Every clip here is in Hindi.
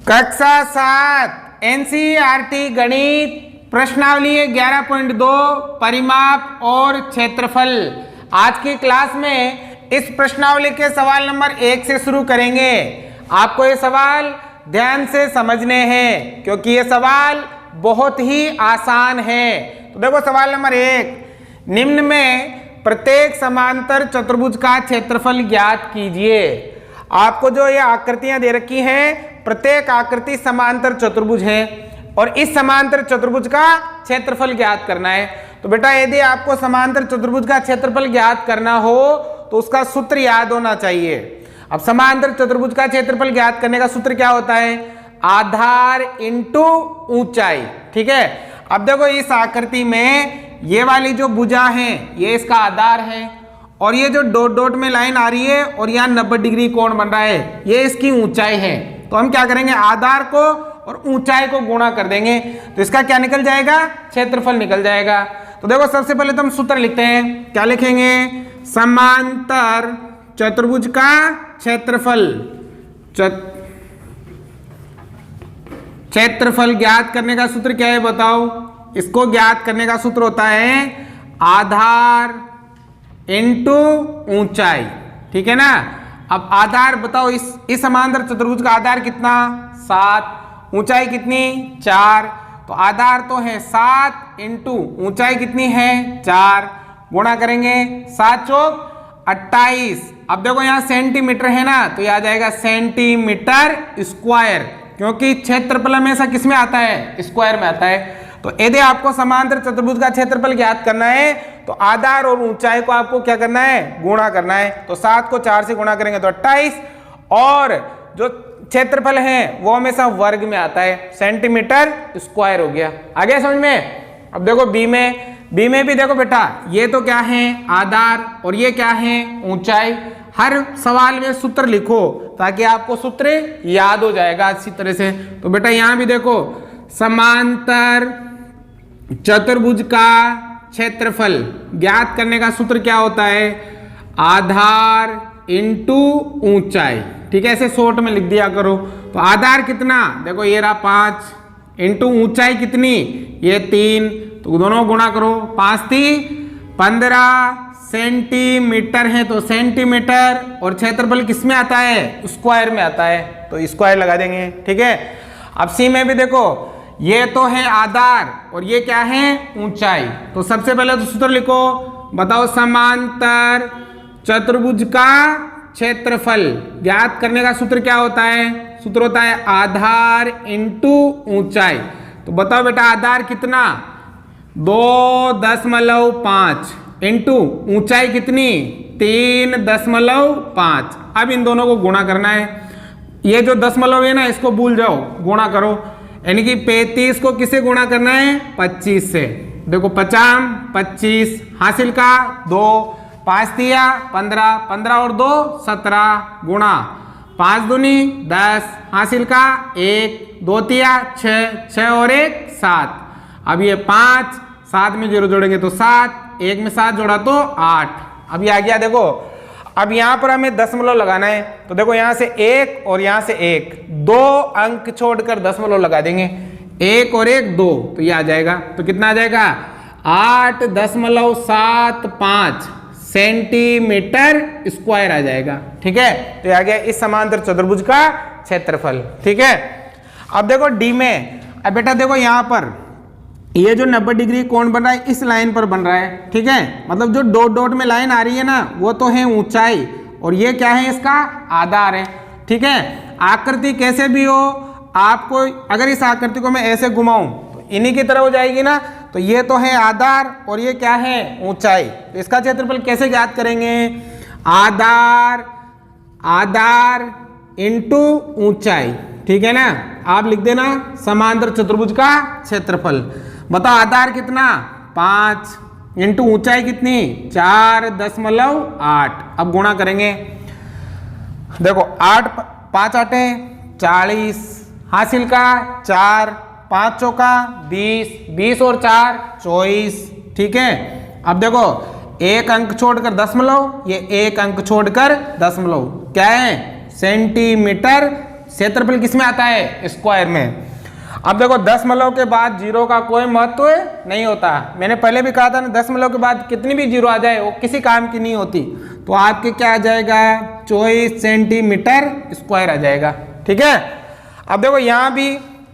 कक्षा 7 एनसीईआरटी गणित प्रश्नावली 11.2 परिमाप और क्षेत्रफल। आज की क्लास में इस प्रश्नावली के सवाल नंबर 1 से शुरू करेंगे। आपको ये सवाल ध्यान से समझने हैं क्योंकि ये सवाल बहुत ही आसान है। तो देखो सवाल नंबर 1, निम्न में प्रत्येक समांतर चतुर्भुज का क्षेत्रफल ज्ञात कीजिए। आपको जो ये आकृतियां दे रखी हैं, प्रत्येक आकृति समांतर चतुर्भुज है और इस समांतर चतुर्भुज का क्षेत्रफल ज्ञात करना है। तो बेटा यदि आपको समांतर चतुर्भुज का क्षेत्रफल ज्ञात करना हो तो उसका सूत्र याद होना चाहिए। अब समांतर चतुर्भुज का क्षेत्रफल ज्ञात करने का सूत्र क्या होता है? आधार इंटू ऊंचाई। ठीक है। अब देखो इस आकृति में ये वाली जो भुजा है ये इसका आधार है और ये जो डॉट डॉट में लाइन आ रही है और यहाँ 90 डिग्री कोण बन रहा है, ये इसकी ऊंचाई है। तो हम क्या करेंगे, आधार को और ऊंचाई को गुणा कर देंगे तो इसका क्या निकल जाएगा? क्षेत्रफल निकल जाएगा। तो देखो सबसे पहले तो हम सूत्र लिखते हैं। क्या लिखेंगे? समांतर चतुर्भुज का क्षेत्रफल। क्षेत्रफल ज्ञात करने का सूत्र क्या है बताओ? इसको ज्ञात करने का सूत्र होता है आधार इंटू ऊंचाई। ठीक है ना। अब आधार बताओ, इस समांतर चतुर्भुज का आधार कितना? 7। ऊंचाई कितनी? 4। तो आधार तो है 7 इंटू ऊंचाई कितनी है? 4। गुणा करेंगे 7 चौक 28। अब देखो यहाँ सेंटीमीटर है ना, तो यह आ जाएगा सेंटीमीटर स्क्वायर, क्योंकि क्षेत्रफल हमेशा किस में आता है? स्क्वायर में आता है। तो यदि आपको समांतर चतुर्भुज का क्षेत्रफल ज्ञात करना है तो आधार और ऊंचाई को आपको क्या करना है? गुणा करना है। तो 7 को 4 से गुणा करेंगे तो 28 और जो क्षेत्रफल है वो हमेशा वर्ग में आता है, सेंटीमीटर स्क्वायर हो गया। आ गया समझ में? अब देखो बी में भी देखो बेटा, ये तो क्या है? आधार और ये क्या है? ऊंचाई। हर सवाल में सूत्र लिखो ताकि आपको सूत्र याद हो जाएगा अच्छी तरह से। तो बेटा यहां भी देखो, समांतर चतुर्भुज का क्षेत्रफल ज्ञात करने का सूत्र क्या होता है? आधार इंटू ऊंचाई। ठीक है, ऐसे शॉर्ट में लिख दिया करो। तो आधार कितना? देखो ये रहा 5 इंटू ऊंचाई कितनी? ये 3। तो दोनों गुणा करो, 5 3 15 सेंटीमीटर है तो सेंटीमीटर, और क्षेत्रफल किस में आता है? स्क्वायर में आता है, तो स्क्वायर लगा देंगे। ठीक है। अब सी में भी देखो, ये तो है आधार और ये क्या है? ऊंचाई। तो सबसे पहले तो सूत्र लिखो, बताओ समांतर चतुर्भुज का क्षेत्रफल ज्ञात करने का सूत्र क्या होता है? सूत्र होता है आधार इंटू ऊंचाई। तो बताओ बेटा आधार कितना? 2.5 इंटू ऊंचाई कितनी? 3.5। अब इन दोनों को गुणा करना है। ये जो दशमलव है ना, इसको भूल जाओ, गुणा करो। यानी कि 35 को किसे गुणा करना है? 25 से। देखो 50 25 हासिल का 2, 5 दिया 15, 15 और 2 17 गुणा 5 दूनी 10 हासिल का 1, 2 दिया 6, 6 और 1 7। अब ये 5 7 में 0 जोड़ेंगे तो 7, 1 में 7 जोड़ा तो 8। अब ये आ गया। देखो अब यहां पर हमें दशमलव लगाना है, तो देखो यहां से 1 और यहां से 1, 2 अंक छोड़कर दशमलव लगा देंगे। 1 और 1 2, तो ये आ जाएगा। तो कितना आ जाएगा? 8.75 सेंटीमीटर स्क्वायर आ जाएगा। ठीक है। तो ये आ गया इस समांतर चतुर्भुज का क्षेत्रफल। ठीक है। अब देखो डी में, अब बेटा देखो यहां पर ये जो 90 डिग्री कोण बन रहा है इस लाइन पर बन रहा है। ठीक है। मतलब जो डॉट डॉट में लाइन आ रही है ना, वो तो है ऊंचाई और ये क्या है? इसका आधार है। ठीक है। आकृति कैसे भी हो, आपको अगर इस आकृति को मैं ऐसे घुमाऊं तो इन्हीं की तरह हो जाएगी ना। तो ये तो है आधार और ये क्या है? ऊंचाई। तो इसका क्षेत्रफल कैसे ज्ञात करेंगे? आधार इंटू ऊंचाई। ठीक है ना। आप लिख देना समांतर चतुर्भुज का क्षेत्रफल। बताओ आधार कितना? 5 इंटू ऊंचाई कितनी? 4.8। अब गुणा करेंगे। देखो 8 5 8 40 हासिल का 4, 5 चौका 20, 20 और 4 24। ठीक है। अब देखो 1 अंक छोड़कर दशमलव, ये 1 अंक छोड़कर दशमलव क्या है? सेंटीमीटर क्षेत्रफल किस में आता है? स्क्वायर में। अब देखो दशमलव के बाद जीरो का कोई महत्व नहीं होता। मैंने पहले भी कहा था ना, दशमलव के बाद कितनी भी जीरो आ जाए वो किसी काम की नहीं होती। तो आपके क्या आ जाएगा? 24 सेंटीमीटर स्क्वायर आ जाएगा। ठीक है। अब देखो यहाँ भी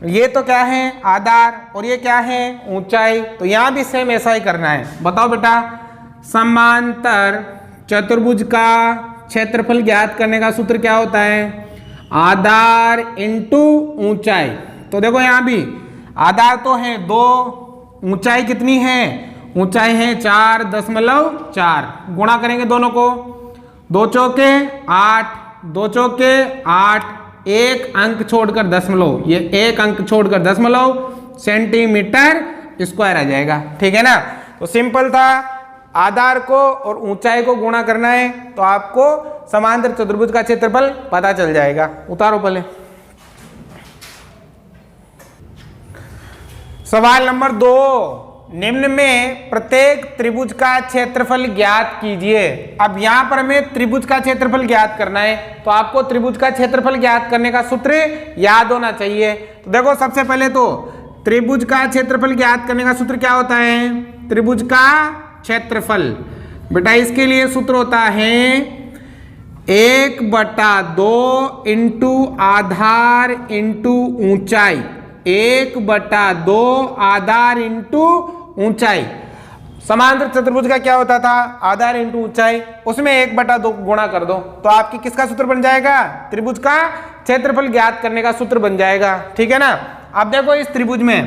ये तो क्या है? आधार, और ये क्या है? ऊंचाई। तो यहाँ भी सेम ऐसा ही करना है। बताओ बेटा, समांतर चतुर्भुज का क्षेत्रफल ज्ञात करने का सूत्र क्या होता है? आधार इंटू ऊंचाई। तो देखो यहाँ भी आधार तो है 2, ऊंचाई कितनी है? ऊंचाई है 4.4। गुणा करेंगे दोनों को, 2 चौके 8, 2 चौके 8, एक अंक छोड़कर दशमलव, ये एक अंक छोड़कर दशमलव सेंटीमीटर स्क्वायर आ जाएगा। ठीक है ना। तो सिंपल था, आधार को और ऊंचाई को गुणा करना है तो आपको समांतर चतुर्भुज का क्षेत्रफल पता चल जाएगा। उतारो पहले। सवाल नंबर 2, निम्न में प्रत्येक त्रिभुज का क्षेत्रफल ज्ञात कीजिए। अब यहां पर हमें त्रिभुज का क्षेत्रफल ज्ञात करना है, तो आपको त्रिभुज का क्षेत्रफल ज्ञात करने का सूत्र याद होना चाहिए। तो देखो सबसे पहले तो त्रिभुज का क्षेत्रफल ज्ञात करने का सूत्र क्या होता है? त्रिभुज का क्षेत्रफल, बेटा इसके लिए सूत्र होता है 1/2 इंटू आधार इंटू ऊंचाई, 1/2 आधार इंटू ऊंचाई। समांतर चतुर्भुज का क्या होता था? आधार इंटू ऊंचाई, उसमें 1/2 गुणा कर दो तो आपकी किसका सूत्र बन जाएगा? त्रिभुज का क्षेत्रफल ज्ञात करने का सूत्र बन जाएगा। ठीक है ना। अब देखो इस त्रिभुज में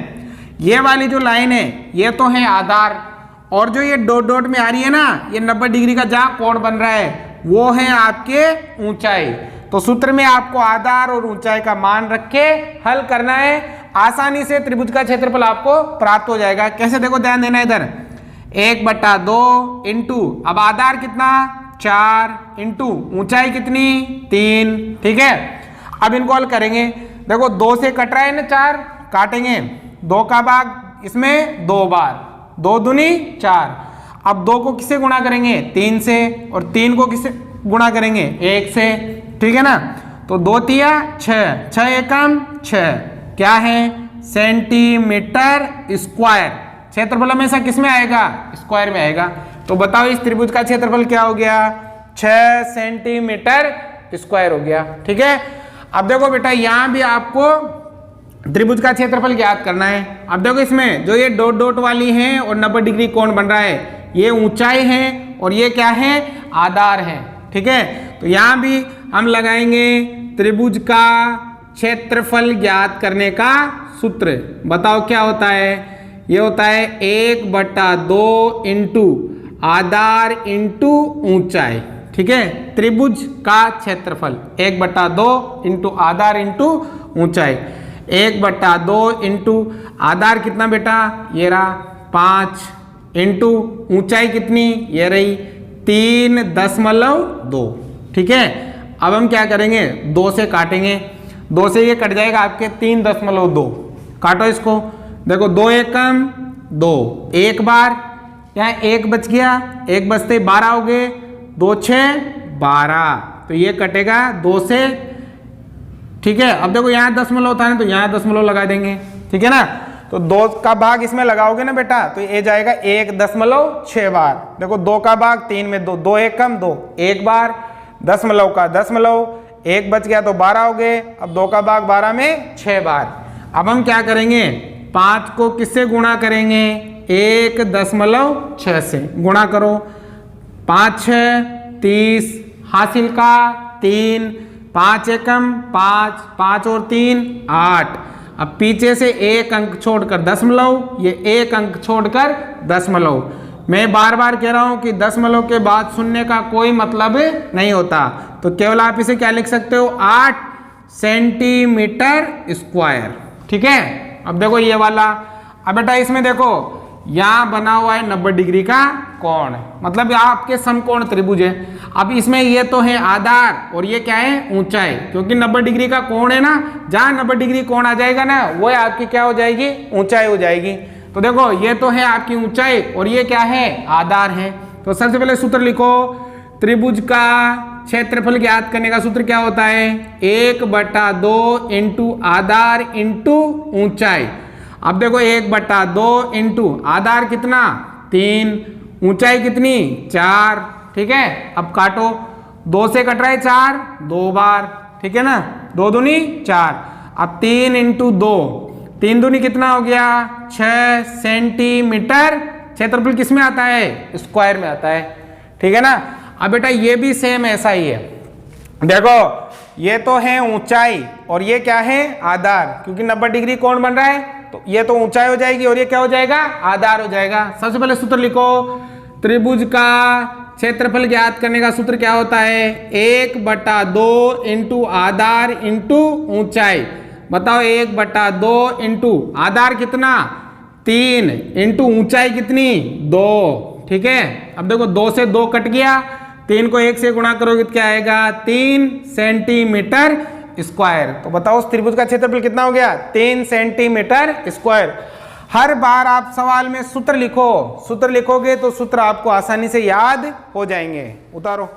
ये वाली जो लाइन है ये तो है आधार, और जो ये डॉट डॉट में आ रही है ना, ये 90 डिग्री का जहां कोण बन रहा है वो है आपके ऊंचाई। तो सूत्र में आपको आधार और ऊंचाई का मान रख के हल करना है, आसानी से त्रिभुज का क्षेत्रफल आपको प्राप्त हो जाएगा। कैसे? देखो ध्यान देना इधर, 1/2 इंटू, अब आधार कितना? 4 इंटू ऊंचाई कितनी? 3। ठीक है। अब इनको हल करेंगे। देखो 2 से कट रहा है ना, 4 काटेंगे, 2 का भाग इसमें 2 बार, 2 दूनी 4। अब 2 को किससे गुणा करेंगे? 3 से, और 3 को किससे गुणा करेंगे? 1 से। ठीक है ना। तो 2 तिया 6, 6 एकम 6, क्या है? Centimetre square. क्षेत्रफल हमेशा किस में आएगा? स्क्वायर में आएगा। तो बताओ इस त्रिभुज का क्षेत्रफल क्या हो गया? 6 सेंटीमीटर स्क्वायर हो गया। ठीक है। अब देखो बेटा यहाँ भी आपको त्रिभुज का क्षेत्रफल ज्ञात करना है। अब देखो इसमें जो ये डॉट डॉट वाली है और 90 डिग्री कोण बन रहा है, ये ऊंचाई है और ये क्या है? आधार है। ठीक है। तो यहाँ भी हम लगाएंगे त्रिभुज का क्षेत्रफल ज्ञात करने का सूत्र। बताओ क्या होता है? ये होता है 1/2 इंटू आधार इंटू ऊंचाई। ठीक है। त्रिभुज का क्षेत्रफल 1/2 इंटू आधार इंटू ऊंचाई, 1/2 इंटू आधार कितना बेटा? ये रहा 5, इंटू ऊंचाई कितनी? ये रही 3.2। ठीक है। अब हम क्या करेंगे? 2 से काटेंगे, 2 से ये कट जाएगा आपके 3.2। काटो इसको, देखो 2 एकम 2, एक बार, यहाँ 1 बच गया, 1 बचते 12 हो गए, 2 6 12, तो ये कटेगा 2 से। ठीक है। अब देखो यहाँ दशमलव था ना, तो यहाँ दशमलव लगा देंगे। ठीक है ना। तो 2 का भाग इसमें लगाओगे ना बेटा, तो ये जाएगा 1.6 बार। देखो 2 का भाग 3 में 2, 2 एकम 2, एक बार, दशमलव का दशमलव, 1 बच गया तो 12 हो गए। अब 2 का भाग 12 में 6 बार। अब हम क्या करेंगे? 5 को किससे गुणा करेंगे? 1.6 से गुणा करो, 5 6 30, हासिल का 3, 5 एकम 5, 5 और 3 8। अब पीछे से एक अंक छोड़कर दशमलव, ये एक अंक छोड़कर दशमलव। मैं बार बार कह रहा हूं कि दशमलव के बाद शून्य का कोई मतलब नहीं होता, तो केवल आप इसे क्या लिख सकते हो? 8 सेंटीमीटर स्क्वायर। ठीक है। अब देखो ये वाला, अब बेटा इसमें देखो यहाँ बना हुआ है 90 डिग्री का कोण, मतलब आपके समकोण त्रिभुज है। अब इसमें ये तो है आधार और ये क्या है? ऊंचाई, क्योंकि 90 डिग्री का कोण है ना, जहां 90 डिग्री कोण आ जाएगा ना, वो आपकी क्या हो जाएगी? ऊंचाई हो जाएगी। तो देखो ये तो है आपकी ऊंचाई और ये क्या है? आधार है। तो सबसे पहले सूत्र लिखो, त्रिभुज का क्षेत्रफल ज्ञात करने का सूत्र क्या होता है? 1/2 इंटू आधार इंटू ऊंचाई। अब देखो 1/2 इंटू आधार कितना 3, ऊंचाई कितनी 4, ठीक है। अब काटो, 2 से कट रहा है 4 2 बार, ठीक है ना, 2 दूनी 4। अब 3 इंटू 2, 3 दूनी कितना हो गया 6 सेंटीमीटर। क्षेत्रफल किस में आता है? स्क्वायर में आता है, ठीक है ना। अब बेटा ये भी सेम ऐसा ही है, देखो ये तो है ऊंचाई और ये क्या है आधार, क्योंकि 90 डिग्री कोण बन रहा है तो ये तो ऊंचाई हो जाएगी और ये क्या हो जाएगा आधार हो जाएगा। सबसे पहले सूत्र लिखो, त्रिभुज का क्षेत्रफल ज्ञात करने का सूत्र क्या होता है? 1/2 इंटू आधार इंटू ऊंचाई। बताओ 1/2 इंटू आधार कितना 3 इंटू ऊंचाई कितनी 2, ठीक है। अब देखो 2 से 2 कट गया, 3 को 1 से गुणा करोगे तो क्या आएगा 3 सेंटीमीटर स्क्वायर। तो बताओ उस त्रिभुज का क्षेत्रफल कितना हो गया 3 सेंटीमीटर स्क्वायर। हर बार आप सवाल में सूत्र लिखो, सूत्र लिखोगे तो सूत्र आपको आसानी से याद हो जाएंगे। उतारो।